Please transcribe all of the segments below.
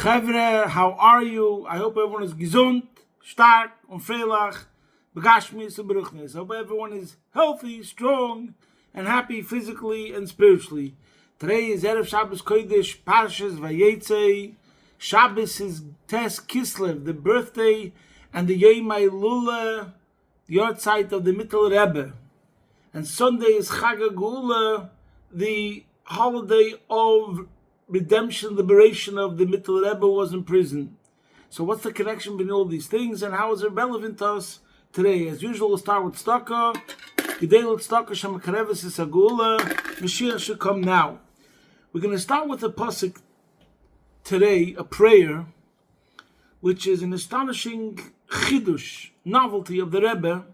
Chevre, how are you? I hope everyone is gesund, stark, und freilich, begashmis und beruchnis. I hope everyone is healthy, strong, and happy physically and spiritually. Today is Erev Shabbos Kodesh, Parshas Vayeitzei. Shabbos is Tes Kislev, the birthday, and the Yom Lula, the Yahrzeit of the Mittel Rebbe. And Sunday is Chag HaGeula, the holiday of redemption, liberation of the Mittel Rebbe was in prison. So what's the connection between all these things, and how is it relevant to us today? As usual, we'll start with Tzedakah. Gedei Tzedakah Shem Kareves is Hagula. Mashiach should come now. We're going to start with a pasuk today, a prayer, which is an astonishing chidush, novelty of the Rebbe.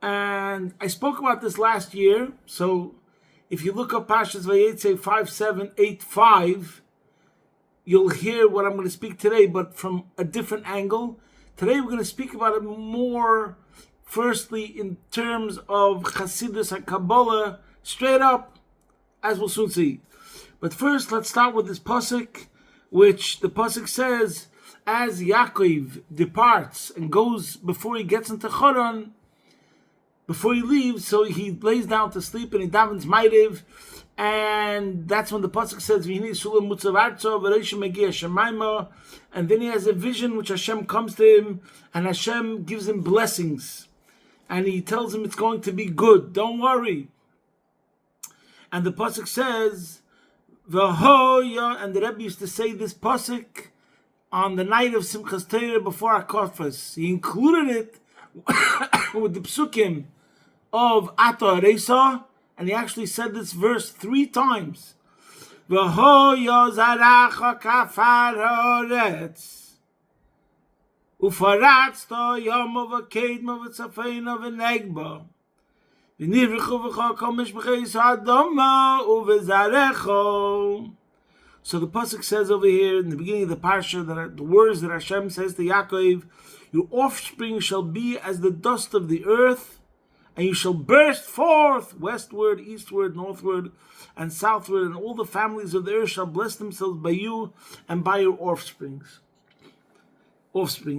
And I spoke about this last year, so if you look up Parshas Vayeitzei 5785, you'll hear what I'm going to speak today, but from a different angle. Today we're going to speak about it more, firstly, in terms of Chassidus and Kabbalah, straight up, as we'll soon see. But first, let's start with this pasuk, which the pasuk says, as Yaakov departs and goes before he gets into Haran, before he leaves, so he lays down to sleep and he davens Ma'ariv, and that's when the pasuk says, "V'hinei sulam mutzav artzo v'reishim megia shemaima," and then he has a vision which Hashem comes to him, and Hashem gives him blessings, and he tells him it's going to be good. Don't worry. And the pasuk says, "V'hoya," and the Rebbe used to say this pasuk on the night of Simchas Torah before Akofas. He included it with the psukim of Ato Areisa, and he actually said this verse 3 times. V'hoya zaracha kafar haaretz ufaratzta yama v'kedma v'tzafeina v'negba v'nivrichu v'cha kol mishbecheis ha'adama uvezarecho. So the pasuk says over here in the beginning of the parsha, that the words that Hashem says to Yaakov, your offspring shall be as the dust of the earth, and you shall burst forth westward, eastward, northward, and southward, and all the families of the earth shall bless themselves by you and by your offspring.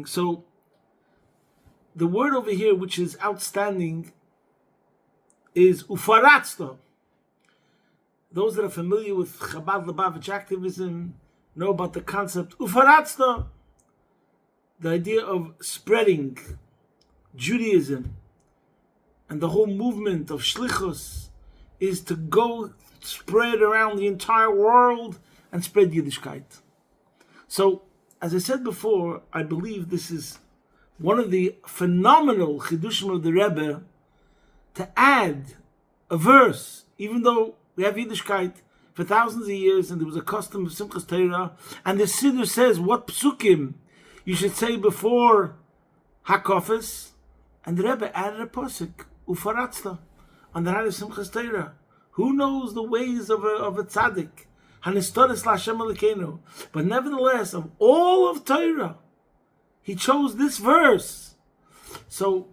So the word over here, which is outstanding, is ufaratzta. Those that are familiar with Chabad Lubavitch activism know about the concept ufaratzta, the idea of spreading Judaism, and the whole movement of shlichus is to go spread around the entire world and spread Yiddishkeit. So, as I said before, I believe this is one of the phenomenal chidushim of the Rebbe to add a verse, even though we have Yiddishkeit for thousands of years, and there was a custom of Simchas Torah, and the Siddur says what psukim you should say before Hakofis, and the Rebbe added a pasuk, Ufaratzta, on the night of Simchas Torah. Who knows the ways of a tzaddik? Hanistoris Lashem Elokeinu. But nevertheless, of all of Torah, he chose this verse. So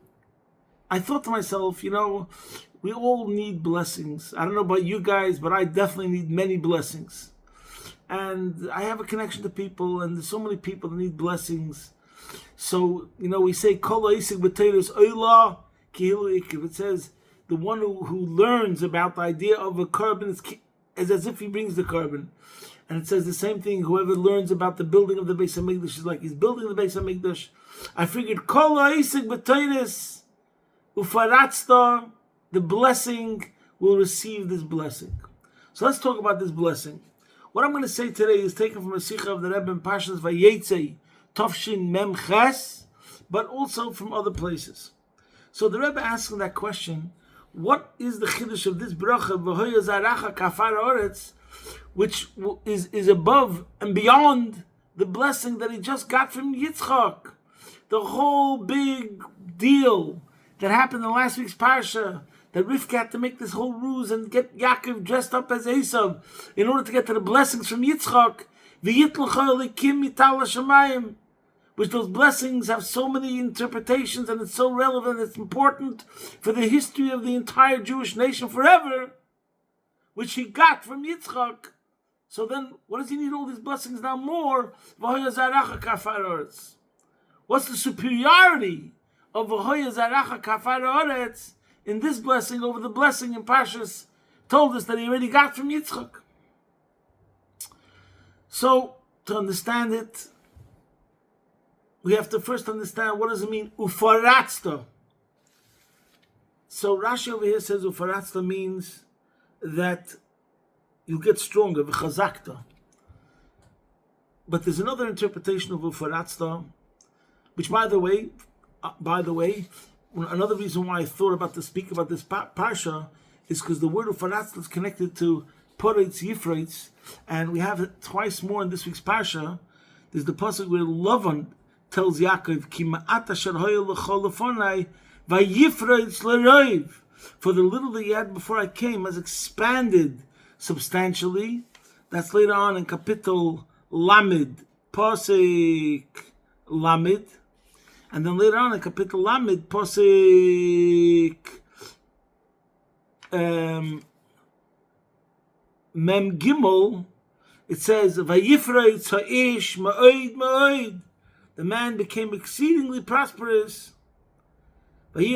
I thought to myself, we all need blessings. I don't know about you guys, but I definitely need many blessings. And I have a connection to people, and there's so many people that need blessings. So, we say, Kol ha'isik b'Torah oila kihilu ikiv. It says, the one who learns about the idea of a carbon is as if he brings the carbon. And it says the same thing, whoever learns about the building of the Beis HaMikdash is like he's building the Beis HaMikdash. I figured, Kol ha'isik b'Torah ufaratzta, the blessing will receive this blessing. So let's talk about this blessing. What I'm going to say today is taken from a Sikha of the Rebbe in Parshas Vayeitzei, Tafshin Mem Ches, but also from other places. So the Rebbe asking that question, what is the chiddush of this bracha, V'hoya zaracha kafar haaretz, which is above and beyond the blessing that he just got from Yitzchak? The whole big deal that happened in last week's parsha, that Rivka had to make this whole ruse and get Yaakov dressed up as Esav in order to get to the blessings from Yitzchak, which those blessings have so many interpretations, and it's so relevant, it's important for the history of the entire Jewish nation forever, which he got from Yitzchak. So then, what does he need all these blessings now more? What's the superiority of V'hoya zaracha kafar haaretz in this blessing over the blessing in Parshas told us that he already got from Yitzchak? So, to understand it, we have to first understand what does it mean, ufaratzta. So Rashi over here says ufaratzta means that you get stronger, v'chazakta. But there's another interpretation of ufaratzta, which by the way, another reason why I thought about to speak about this parsha is because the word ufaratzta is connected to Poretz Yifreitz, and we have it twice more in this week's parsha. There's the pasuk where Lavan tells Yaakov, "Ki ma'at asher hoya l'chol lefonai vayifreitz l'roiv." For the little that you had before I came has expanded substantially. That's later on in Kapitel Lamed, Pasuk Lamed, and then later on in Kapitel Lamed, Pasuk Mem Gimel, it says, "Vayifreitz ha'ish ma'od ma'od." The man became exceedingly prosperous. And he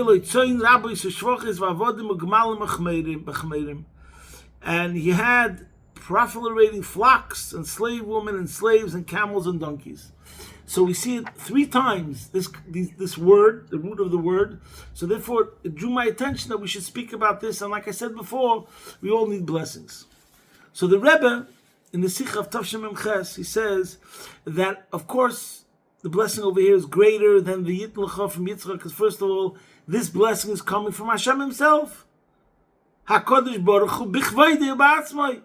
had proliferating flocks and slave women and slaves and camels and donkeys. So we see it 3 times, this word, the root of the word. So therefore, it drew my attention that we should speak about this. And like I said before, we all need blessings. So the Rebbe, in the Sikha of Tavshem Memches, he says that, of course, the blessing over here is greater than the Yitn L'cha from Yitzchak, because first of all, this blessing is coming from Hashem himself. HaKadosh Baruch Hu bichvaydei ba'atzmai.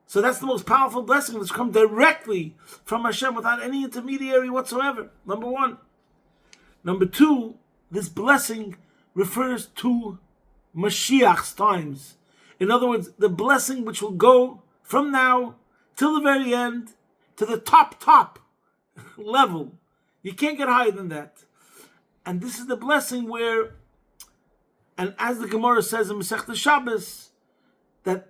So that's the most powerful blessing that's come directly from Hashem without any intermediary whatsoever. Number 1. Number 2, this blessing refers to Mashiach's times. In other words, the blessing which will go from now till the very end to the top level. You can't get higher than that. And this is the blessing where, and as the Gemara says in Masechta Shabbos, that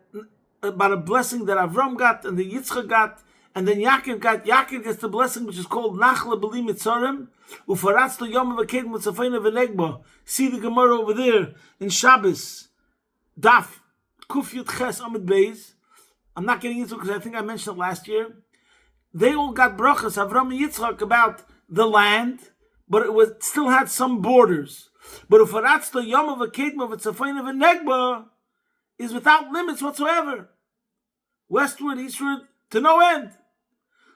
about a blessing that Avram got and the Yitzchak got, and then Yaakov got. Yaakov gets the blessing which is called Nachla B'li Mitzarim, Ufaratzto Yom V'Ked Mutzafeina V'Negba. See the Gemara over there in Shabbos, Daf Kuf Yud Ches Amid Beis. I'm not getting into it because I think I mentioned it last year. They all got brachas, Avram and Yitzchak, about the land, but it still had some borders. But Ufaratzto Yom V'Ked Mutzafeina V'Negba is without limits whatsoever. Westward, eastward, to no end.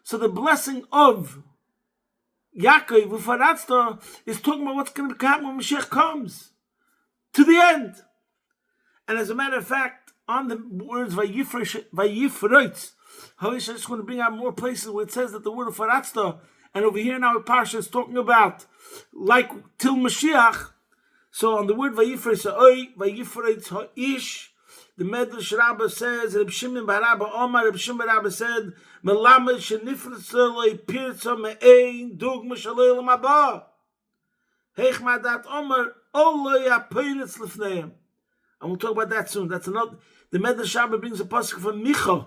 So the blessing of Yaakov, Ufaratzta, is talking about what's going to happen when Mashiach comes. To the end. And as a matter of fact, on the words Vayifreitz, I just want to bring out more places where it says that the word of Ufaratzta, and over here now Parsha is talking about, like, till Mashiach. So on the word Vayifreitz ha'ish, the Medrash Rabbah says, Reb Shimon bar Abba Omar, Reb Shimon bar Abba said, Melamed shenifretza lo pirtza me'ein dugma shaleil mabah. Heich madat Omar, Olo yapiritz lefneim. And we'll talk about that soon. That's another. The Medrash Rabbah brings a pasuk from Micha,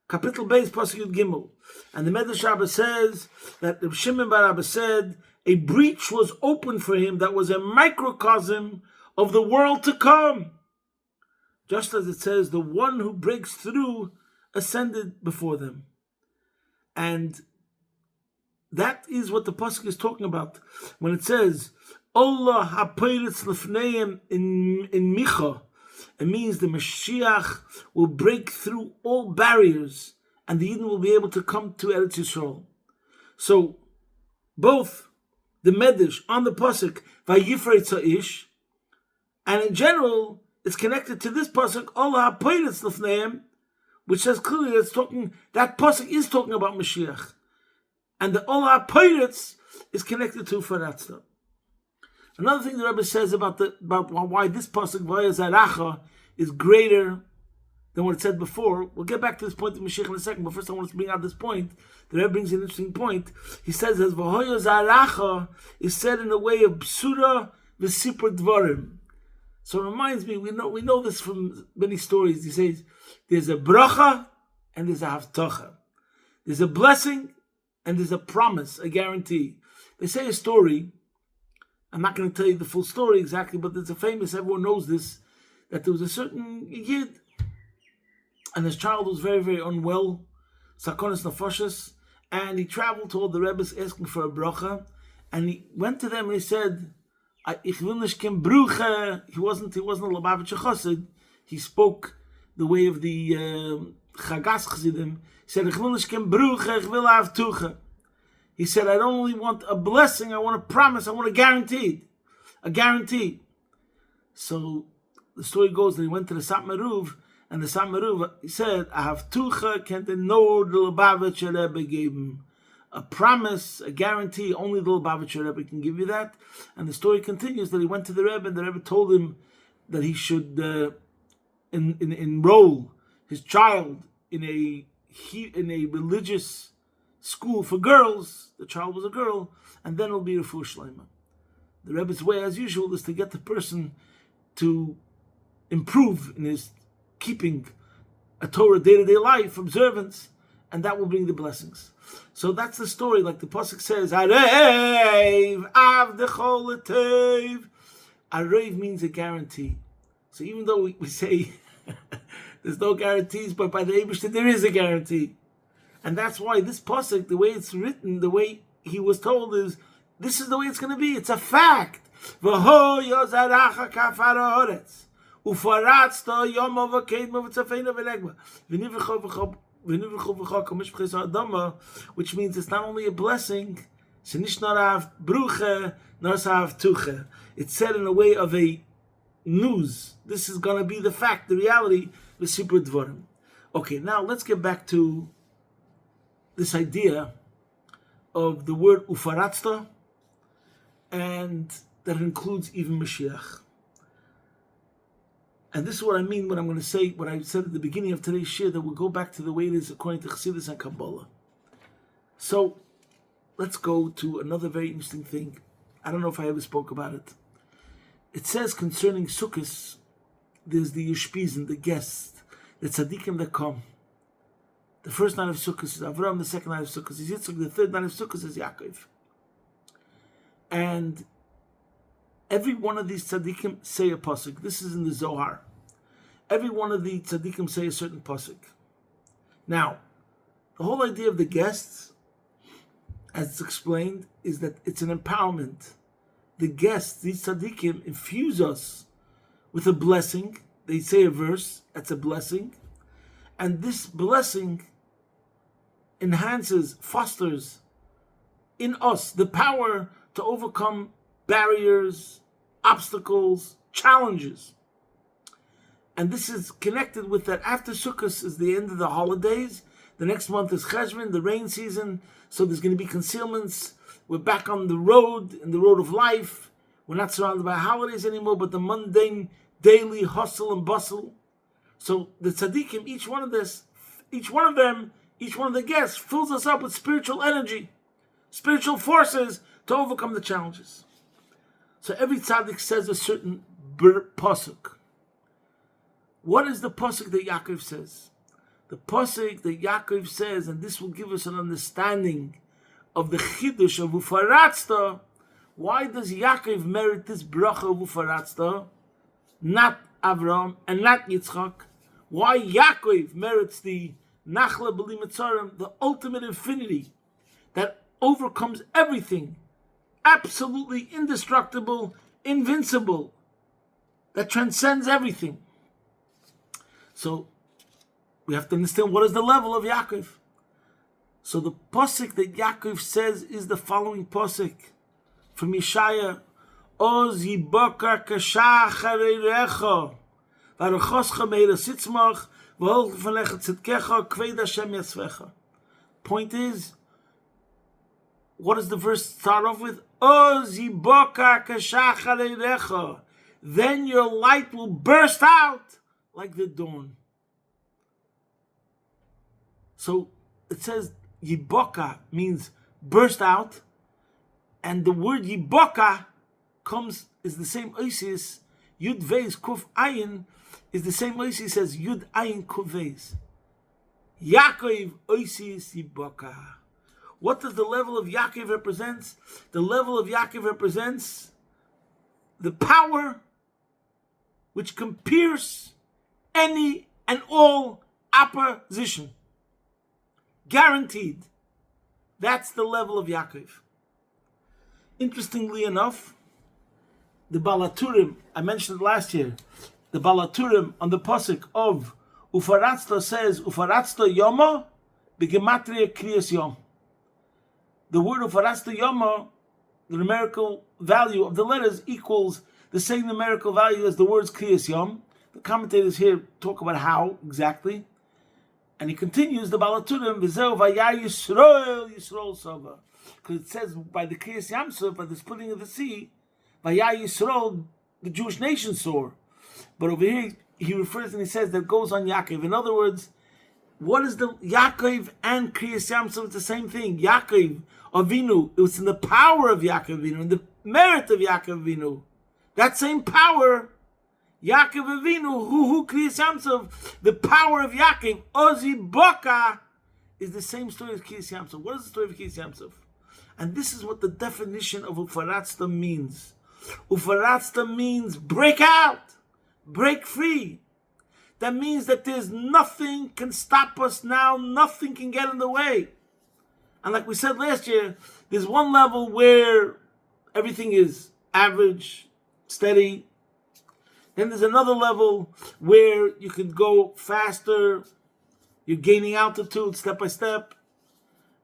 Kapitel Beis, pasuk Yud Gimel. And the Medrash Rabbah says that Reb Shimon bar Abba said, a breach was opened for him that was a microcosm of the world to come. Just as it says, the one who breaks through ascended before them. And that is what the pasuk is talking about. When it says, Allah hapiritz lefneim in Micha, it means the Mashiach will break through all barriers and the Yidden will be able to come to Eretz Yisrael. So, both the Medrash on the pasuk, Vayifreitz ha'ish, and in general, it's connected to this pasuk, Allah hapiritz lefneim, which says clearly that pasuk is talking about Mashiach. And the Allah hapiritz is connected to Ufaratzta. Another thing the Rebbe says about why this pasuk Vayeitzei is greater than what it said before. We'll get back to this point in Mashiach in a second, but first I want to bring out this point. The Rebbe brings an interesting point. He says that Vayeitzei is said in a way of Psura v'Sipur Dvarim. So it reminds me, we know this from many stories. He says, there's a bracha and there's a haftacha. There's a blessing and there's a promise, a guarantee. They say a story. I'm not going to tell you the full story exactly, but it's a famous, everyone knows this, that there was a certain yid, and his child was very, very unwell, sakonis nefashos, and he traveled to all the Rebbes asking for a bracha, and he went to them and he said, "Ich will nicht kein bruche." He wasn't a Lubavitcher chassid. He spoke the way of the Chagas chassidim. He said, "Ich will nicht kein bruche, ich will have tuche." He said, "I don't only want a blessing, I want a promise, I want a guarantee. A guarantee." So the story goes that he went to the Satmaruv, and the Satmaruv, he said, "I have tucha, can't know the Lubavitcher Rebbe gave him. A promise, a guarantee, only the Lubavitcher Rebbe can give you that." And the story continues that he went to the Rebbe, and the Rebbe told him that he should enroll his child in a religious school for girls. The child was a girl, and then it'll be a refuah shleima. The Rebbe's way, as usual, is to get the person to improve in his keeping a Torah day-to-day life, observance, and that will bring the blessings. So that's the story, like the pasuk says, Areiv avdechol eteiv. Areiv means a guarantee. So even though we say there's no guarantees, but by the Eibishter there is a guarantee. And that's why this pasuk, the way it's written, the way he was told is, this is the way it's going to be. It's a fact. V'ho yozaracha kafar haaretz ufaratzta yom avaked mavtzafeina v'legma v'nivrecho v'cho kamish b'chis adama, which means it's not only a blessing, shenish narav bruche narsav tuche. It's said in a way of a news. This is going to be the fact, the reality, the super dvarim. Okay, now let's get back to this idea of the word ufaratzta, and that includes even Mashiach. And this is what I mean when I'm going to say what I said at the beginning of today's shir, that we'll go back to the way it is according to Chassidus and Kabbalah. So, let's go to another very interesting thing. I don't know if I ever spoke about it. It says concerning Sukkot, there's the Yishpizin, the guests, the tzaddikim that come. The first night of Sukkot is Avram, the second night of Sukkot is Yitzchak, the third night of Sukkot is Yaakov. And every one of these tzaddikim say a pasuk. This is in the Zohar. Every one of the tzaddikim say a certain pasuk. Now, the whole idea of the guests, as it's explained, is that it's an empowerment. The guests, these tzaddikim, infuse us with a blessing. They say a verse, that's a blessing. And this blessing enhances, fosters in us the power to overcome barriers, obstacles, challenges. And this is connected with that after Sukkot is the end of the holidays. The next month is Cheshvan, the rain season. So there's going to be concealments. We're back on the road, in the road of life. We're not surrounded by holidays anymore, but the mundane, daily hustle and bustle. So the tzaddikim, each one of the guests fills us up with spiritual energy, spiritual forces to overcome the challenges. So every tzaddik says a certain pasuk. What is the pasuk that Yaakov says? The pasuk that Yaakov says, and this will give us an understanding of the chidush of ufaratzta. Why does Yaakov merit this bracha of ufaratzta, not Avram and not Yitzchak? Why Yaakov merits the nachla b'li mitzarim, the ultimate infinity that overcomes everything, absolutely indestructible, invincible, that transcends everything. So we have to understand what is the level of Yaakov. So the pasuk that Yaakov says is the following pasuk from Yeshaya: Oz yibokar kashachar eirecha v'arachoscha meira sitzmach v'hol v'lecha tzedkecha kved Hashem yasvecha. Point is, what does the verse start off with? Oz yibokar kashachar eirecha. Then your light will burst out like the dawn. So it says Yiboka means burst out, and the word Yiboka is the same oisis. Yud Veis Kuf Ayin is the same oisis as Yud Ayin Kuf Veis. Yaakov oisis yibaka. What does the level of Yaakov represent? The level of Yaakov represents the power which can pierce any and all opposition. Guaranteed. That's the level of Yaakov. Interestingly enough, the Balaturim, I mentioned it last year, the Balaturim on the pasuk of Ufaratzta says, Ufaratzta Yoma, Begematria Kriyas Yom. The word Ufaratzta Yoma, the numerical value of the letters, equals the same numerical value as the words Kriyas Yom. The commentators here talk about how exactly. And he continues, the Balaturim, V'zeu Vayai Yisrael Sava. Because it says by the Kriyas Yamsuf, by the splitting of the sea, Vayai Yisrael, the Jewish nation saw. But over here, he refers and he says that it goes on Yaakov. In other words, what is the Yaakov and Kriyas Yamsuf? It's the same thing. Yaakov Avinu, it was in the power of Yaakov Avinu, in the merit of Yaakov Avinu. That same power, Yaakov Avinu, who Kriyas Yamsuf, the power of Yaakov, Ozi Boka, is the same story as Kriyas Yamsuf. What is the story of Kriyas Yamsuf? And this is what the definition of Ufaratzta means. Ufaratzta means break out, break free. That means that there's nothing can stop us now, nothing can get in the way. And like we said last year, there's one level where everything is average, steady. Then there's another level where you can go faster, you're gaining altitude step by step.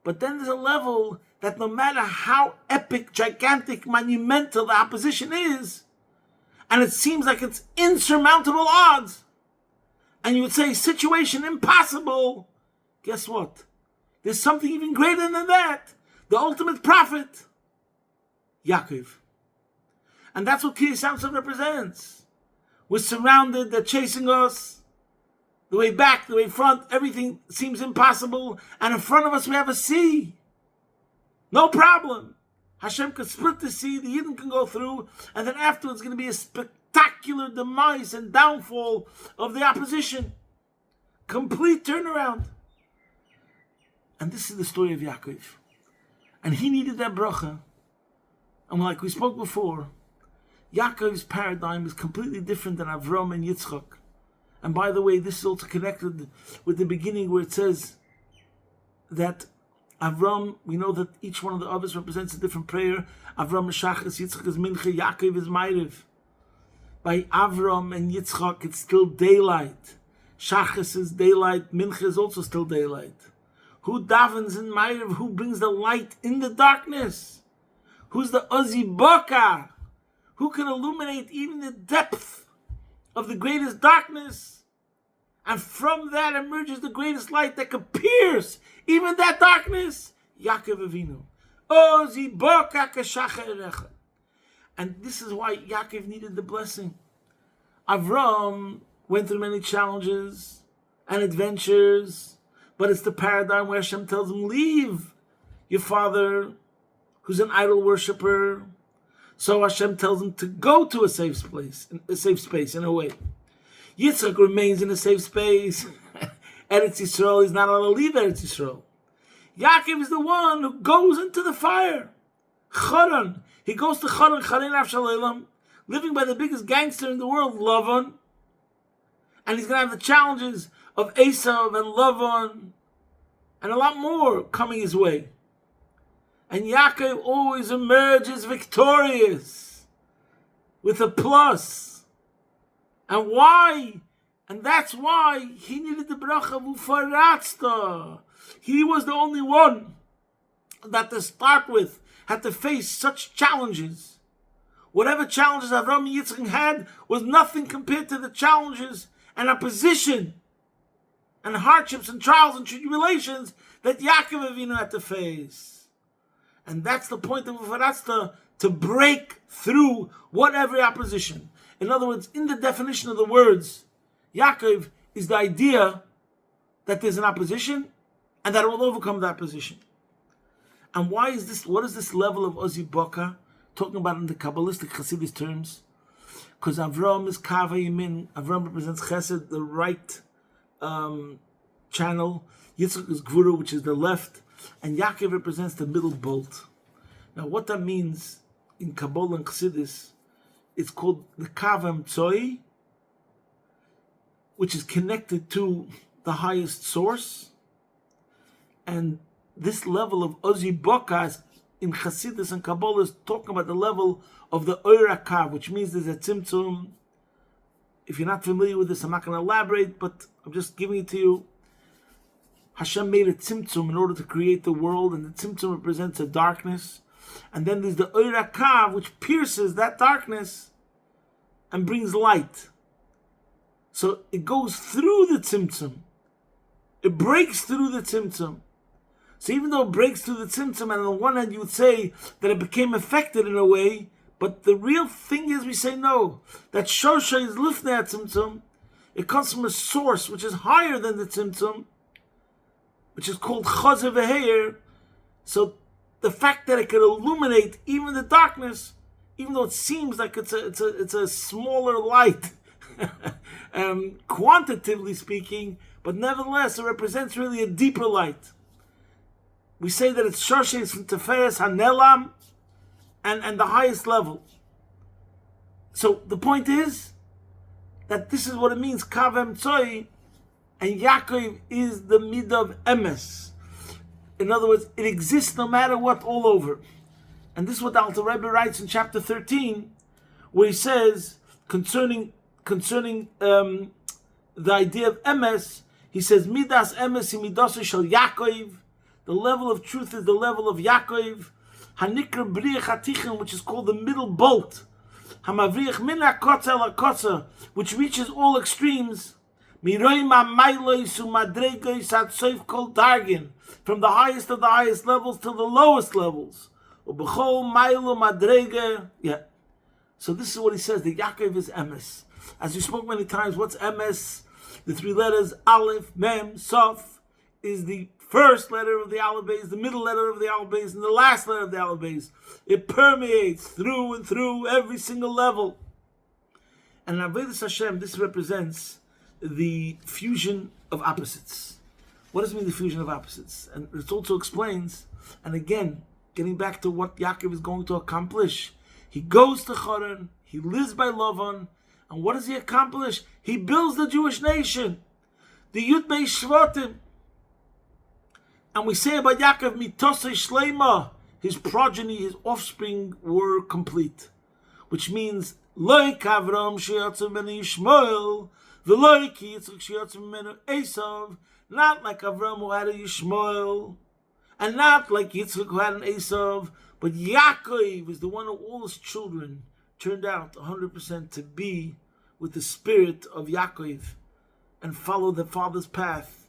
But then there's a level that no matter how epic, gigantic, monumental the opposition is, and it seems like it's insurmountable odds, and you would say, situation impossible, guess what? There's something even greater than that. The ultimate prophet, Yaakov. And that's what Kriyas Yamsuf represents. We're surrounded, they're chasing us. The way back, the way front, everything seems impossible. And in front of us we have a sea. No problem. Hashem can split the sea, the Yidden can go through, and then afterwards it's going to be a spectacular demise and downfall of the opposition. Complete turnaround. And this is the story of Yaakov. And he needed that bracha. And like we spoke before, Yaakov's paradigm is completely different than Avram and Yitzchak. And by the way, this is also connected with the beginning where it says that Avram, we know that each one of the others represents a different prayer. Avram is Shachas, Yitzchak is Mincha, Yaakov is Ma'ariv. By Avram and Yitzchak, it's still daylight. Shachas is daylight, Mincha is also still daylight. Who davens in Ma'ariv? Who brings the light in the darkness? Who's the Ozi Boka? Who can illuminate even the depth of the greatest darkness? And from that emerges the greatest light that can pierce even that darkness. Yaakov Avinu. Ozi Boka Kashacha Erecha. And this is why Yaakov needed the blessing. Avram went through many challenges and adventures, but it's the paradigm where Hashem tells him, leave your father, who's an idol worshiper. So Hashem tells him to go to a safe space in a way. Yitzchak remains in a safe space. Eretz Yisrael is not allowed to leave Eretz Yisrael. Yaakov is the one who goes into the fire. Charan. He goes to Charan Avshaloim, living by the biggest gangster in the world, Lavan. And he's going to have the challenges of Esav and Lavan, and a lot more coming his way. And Yaakov always emerges victorious, with a plus. And why? And that's why he needed the bracha Ufaratzta. He was the only one that to start with had to face such challenges. Whatever challenges Avram and Yitzchak had was nothing compared to the challenges and opposition and hardships and trials and tribulations that Yaakov Avinu had to face. And that's the point of Ufaratzta, to break through whatever opposition. In other words, in the definition of the words, Yaakov is the idea that there's an opposition and that it will overcome that opposition. And why is this? What is this level of Ozi Boka talking about in the Kabbalistic Hasidus terms? Because Avram is Kava Yamin. Avram represents Chesed, the right channel. Yitzchak is Gvura, which is the left, and Yaakov represents the middle bolt. Now, what that means in Kabbalah and Chassidus, it's called the Kav Vayeitzei, which is connected to the highest source. And this level of Ozi Bokas in Chassidus and Kabbalah is talking about the level of the Oira Kav, which means there's a Tzimtzum. If you're not familiar with this, I'm not going to elaborate, but I'm just giving it to you. Hashem made a Tzimtzum in order to create the world, and the Tzimtzum represents a darkness. And then there's the Oira Kav, which pierces that darkness and brings light. So it goes through the Tzimtzum. It breaks through the Tzimtzum. So even though it breaks through the Tzimtzum, and on the one hand you would say that it became affected in a way, but the real thing is we say no. That Shosha is Lifnei Tzimtzum. It comes from a source which is higher than the Tzimtzum, which is called Chazer V'Heir. So the fact that it could illuminate even the darkness, even though it seems like it's a smaller light, quantitatively speaking, but nevertheless it represents really a deeper light. We say that it's Shoshes from Teferes Hanelam and the highest level. So the point is that this is what it means, Kav Vayeitzei, and Yaakov is the Midah of Emes. In other words, it exists no matter what all over. And this is what the Alter Rebbe writes in chapter 13, where he says, concerning the idea of Emes, he says, Midas Emes Midasa Shel Yaakov. The level of truth is the level of Yaakov. Hanikra Briach Hatichim, which is called the middle bolt. Hamavriach Min HaKotza El HaKotza, which reaches all extremes. Miroim HaMailos UMadregois HaTzoif Kol Dargin, from the highest of the highest levels to the lowest levels. Ubechol Mailo Madrega. Yeah. So this is what he says. The Yaakov is Emes. As we spoke many times, what's Emes? The three letters Aleph, Mem, Sof is the first letter of the Aleph Beis, the middle letter of the Aleph Beis, and the last letter of the Aleph Beis. It permeates through and through every single level. And in Avodas Hashem, this represents the fusion of opposites. What does it mean, the fusion of opposites? And it also explains, and again, getting back to what Yaakov is going to accomplish. He goes to Haran, he lives by Lavan, and what does he accomplish? He builds the Jewish nation, the Yud Beis Shvatim. And we say about Yaakov, mitosei shleima, his progeny, his offspring were complete. Which means, like Avram sheyatzim ben Yishmael, v'loi ki Yitzchak sheyatzim ben Esav, not like Avram who had a Yishmael, and not like Yitzchak who had an Esav, but Yaakov is the one of all his children turned out 100% to be with the spirit of Yaakov and follow the father's path.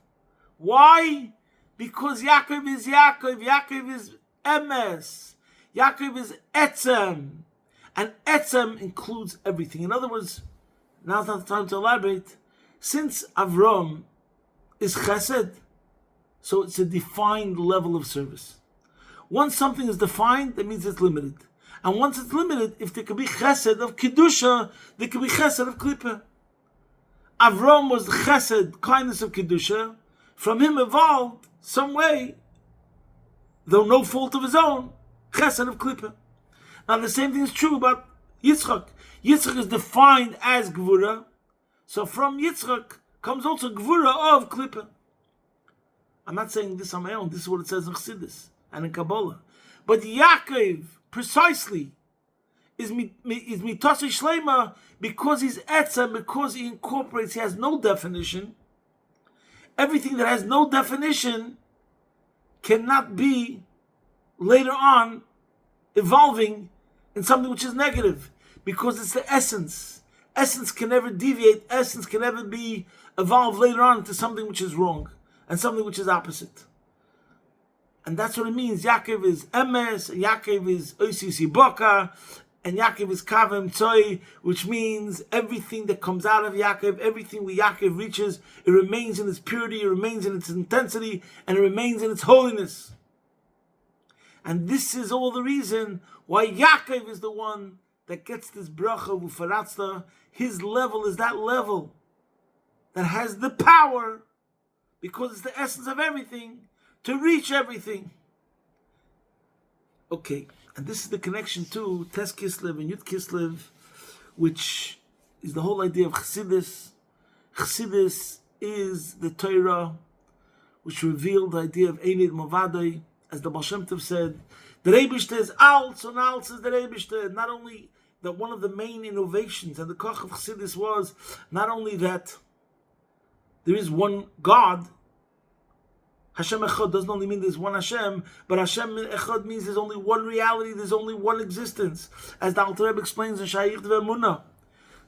Why? Because Yaakov is Yaakov. Yaakov is Emes. Yaakov is Etzem. And Etzem includes everything. In other words, now's not the time to elaborate. Since Avram is Chesed, so it's a defined level of service. Once something is defined, that means it's limited. And once it's limited, if there could be Chesed of Kedusha, there could be Chesed of Klippah. Avram was the Chesed, kindness of Kedusha. From him evolved some way, though no fault of his own, Chesed of Klippah. Now the same thing is true about Yitzchak. Yitzchak is defined as Gvura, so from Yitzchak comes also Gvura of Klippah. I'm not saying this on my own, this is what it says in Chassidus and in Kabbalah. But Yaakov, precisely, is mitosei shleima because he's etzem, because he incorporates, he has no definition. Everything that has no definition cannot be later on evolving in something which is negative, because it's the essence. Essence can never deviate, essence can never be evolved later on into something which is wrong and something which is opposite. And that's what it means. Yaakov is Emes, Yaakov is Oisi Boka, and Yaakov is Kav Vayeitzei, which means everything that comes out of Yaakov, everything where Yaakov reaches, it remains in its purity, it remains in its intensity, and it remains in its holiness. And this is all the reason why Yaakov is the one that gets this bracha of Ufaratzta. His level is that level that has the power because it's the essence of everything, to reach everything. Okay, and this is the connection to Tes Kislev and Yud Kislev, which is the whole idea of Chassidus. Chassidus is the Torah, which revealed the idea of Einid Movadai, as the Baal Shem Tov said, the Rebishter is Alts, and Alts is the Rebishter. Not only that one of the main innovations and the Koch of Chassidus was not only that there is one God, Hashem Echad doesn't only mean there's one Hashem, but Hashem Echad means there's only one reality, there's only one existence, as the Alter Rebbe explains in Shayich Ve'emunah.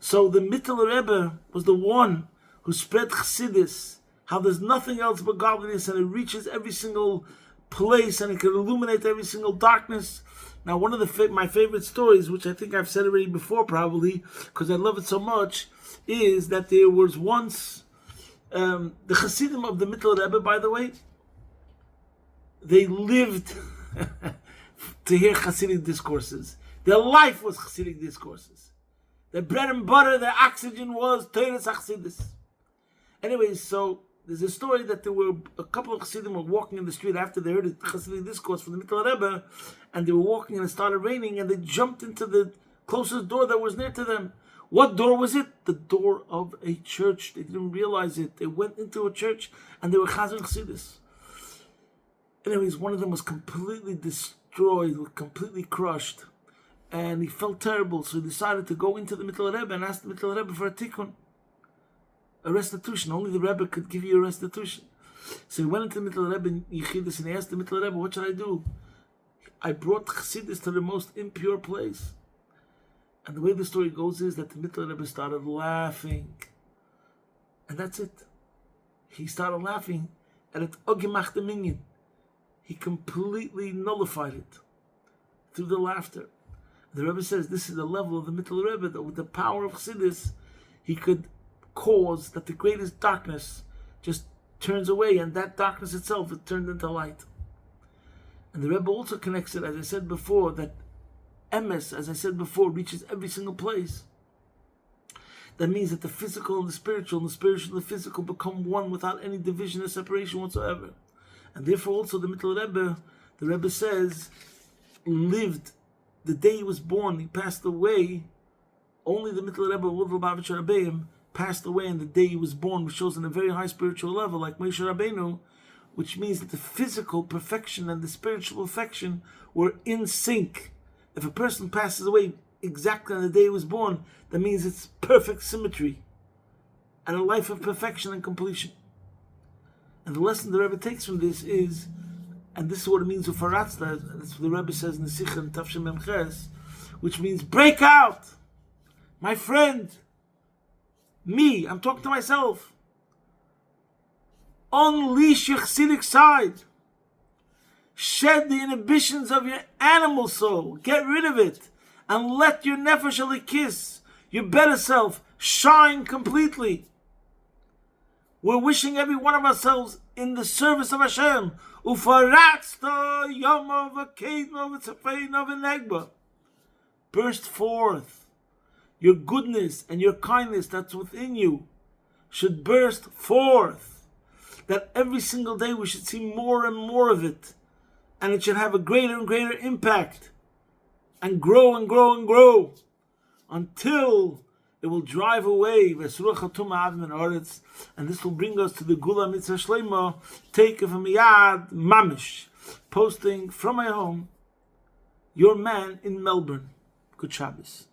So the Mittel Rebbe was the one who spread Chassidus, how there's nothing else but godliness, and it reaches every single place, and it can illuminate every single darkness. Now, one of my favorite stories, which I think I've said already before probably, because I love it so much, is that there was once, the Chassidim of the Mittel Rebbe, by the way, they lived to hear Hasidic discourses. Their life was Hasidic discourses. Their bread and butter, their oxygen was Teres Chassidus. Anyways, so there's a story that there were a couple of Hasidim were walking in the street after they heard a Hasidic discourse from the Mittel Rebbe, and they were walking and it started raining, and they jumped into the closest door that was near to them. What door was it? The door of a church. They didn't realize it. They went into a church and they were Chazan Chassidus. Anyways, one of them was completely destroyed, completely crushed, and he felt terrible, so he decided to go into the Mittel Rebbe and ask the Mittel Rebbe for a tikkun, a restitution. Only the Rebbe could give you a restitution. So he went into the Mittel Rebbe in Yechidus and he asked the Mittel Rebbe, what should I do? I brought Chassidus to the most impure place. And the way the story goes is that the Mittel Rebbe started laughing. And that's it. He started laughing, and it ogimach the minyan. He completely nullified it through the laughter. The Rebbe says this is the level of the Mittel Rebbe, that with the power of Chassidus, he could cause that the greatest darkness just turns away, and that darkness itself is turned into light. And the Rebbe also connects it, as I said before, that Emes, as I said before, reaches every single place. That means that the physical and the spiritual and the physical become one without any division or separation whatsoever. And therefore also the Mittel Rebbe, the Rebbe says, lived the day he was born. He passed away. Only the Mittel Rebbe, Lubavitcher Rebbeim, passed away on the day he was born, which shows on a very high spiritual level, like Moshe Rabbeinu, which means that the physical perfection and the spiritual perfection were in sync. If a person passes away exactly on the day he was born, that means it's perfect symmetry and a life of perfection and completion. And the lesson the Rebbe takes from this is, and this is what it means Ufaratzta, that's what the Rebbe says in the Sikha in Tafshem Memches, which means break out, my friend, me, I'm talking to myself. Unleash your Chassidic side. Shed the inhibitions of your animal soul. Get rid of it. And let your Nefesh Elikis, your better self, shine completely. We're wishing every one of ourselves in the service of Hashem. Ufaratzta yoma v'keidma v'tzafeina v'negba. Burst forth. Your goodness and your kindness that's within you should burst forth. That every single day we should see more and more of it. And it should have a greater and greater impact. And grow and grow and grow. Until it will drive away, and this will bring us to the Gula Mitzvah Shleima, take from Yad Mamish, posting from my home, your man in Melbourne. Good Shabbos.